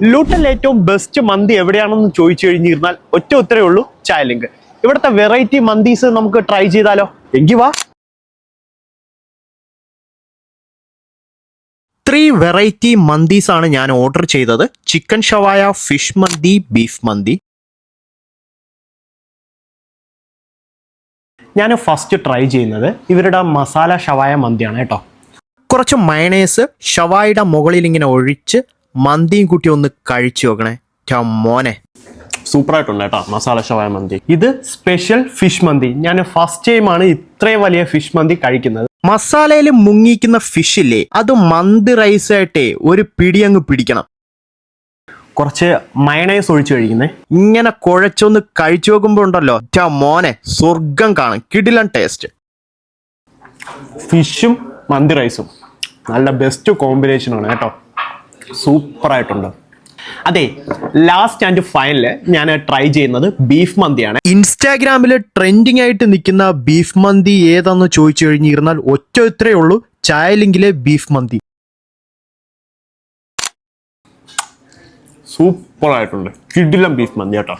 ലൂട്ടനിൽ ഏറ്റവും ബെസ്റ്റ് മന്തി എവിടെയാണെന്ന് ചോദിച്ചു കഴിഞ്ഞിരുന്നാൽ ഒറ്റ ഉത്തരവേ ഉള്ളൂ, ചായ ലിങ്ക്. ഇവിടുത്തെ വെറൈറ്റി മന്തീസ് നമുക്ക് ട്രൈ ചെയ്താലോ? എങ്കിൽ വാ. 3 വെറൈറ്റി മന്തീസ് ആണ് ഞാൻ ഓർഡർ ചെയ്തത്. ചിക്കൻ ഷവായ, ഫിഷ് മന്തി, ബീഫ് മന്തി. ഞാൻ ഫസ്റ്റ് ട്രൈ ചെയ്യുന്നത് ഇവരുടെ മസാല ഷവായ മന്തിയാണ് കേട്ടോ. കുറച്ച് മയണേസ് ഷവായുടെ മുകളിൽ ഇങ്ങനെ ഒഴിച്ച് മന്തിയും കൂട്ടി ഒന്ന് കഴിച്ചു നോക്കണേ. മോനെ സൂപ്പറായിട്ടുണ്ട് കേട്ടോ മസാല ഷവായ മന്തി. ഇത് സ്പെഷ്യൽ ഫിഷ് മന്തി. ഞാൻ ഫസ്റ്റ് ടൈമാണ് ഇത്രയും വലിയ ഫിഷ് മന്തി കഴിക്കുന്നത്. മസാലയിൽ മുങ്ങിക്കുന്ന ഫിഷില്ലേ, അത് മന്തി റൈസായിട്ടേ ഒരു പിടി അങ്ങ് പിടിക്കണം. കുറച്ച് മയണൈസ് ഒഴിച്ച് കഴിക്കുന്നേ. ഇങ്ങനെ കുഴച്ചൊന്ന് കഴിച്ചു നോക്കുമ്പോൾ ഉണ്ടല്ലോ മോനെ സ്വർഗം കാണും. കിടിലൻ ടേസ്റ്റ്. ഫിഷും മന്തി റൈസും നല്ല ബെസ്റ്റ് കോമ്പിനേഷനാണ് കേട്ടോ. സൂപ്പറായിട്ടുണ്ട്. അതെ, ലാസ്റ്റ് ആൻഡ് ഫൈനല് ഞാൻ ട്രൈ ചെയ്യുന്നത് ബീഫ് മന്തിയാണ്. ഇൻസ്റ്റാഗ്രാമിൽ ട്രെൻഡിങ് ആയിട്ട് നിൽക്കുന്ന ബീഫ് മന്തി ഏതാന്ന് ചോദിച്ചു കഴിഞ്ഞിരുന്നാൽ ഒറ്റ ഇത്രയേ ഉള്ളൂ, ചായ ലിങ്കിലെ ബീഫ് മന്തി. സൂപ്പറായിട്ടുണ്ട്. കിടിലൻ ബീഫ് മന്തി കേട്ടോ.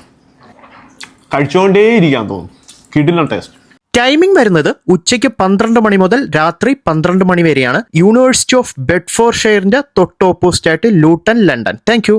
കഴിച്ചുകൊണ്ടേ ഇരിക്കാൻ തോന്നും. കിടിലൻ ടേസ്റ്റ്. ടൈമിംഗ് വരുന്നത് ഉച്ചയ്ക്ക് 12 മണി മുതൽ രാത്രി 12 മണി വരെയാണ്. യൂണിവേഴ്സിറ്റി ഓഫ് ബെഡ്ഫോർഡ്ഷെയറിന്റെ തൊട്ട് ഓപ്പോസിറ്റ് ആയിട്ട് ലൂട്ടൺ, ലണ്ടൻ. Thank you.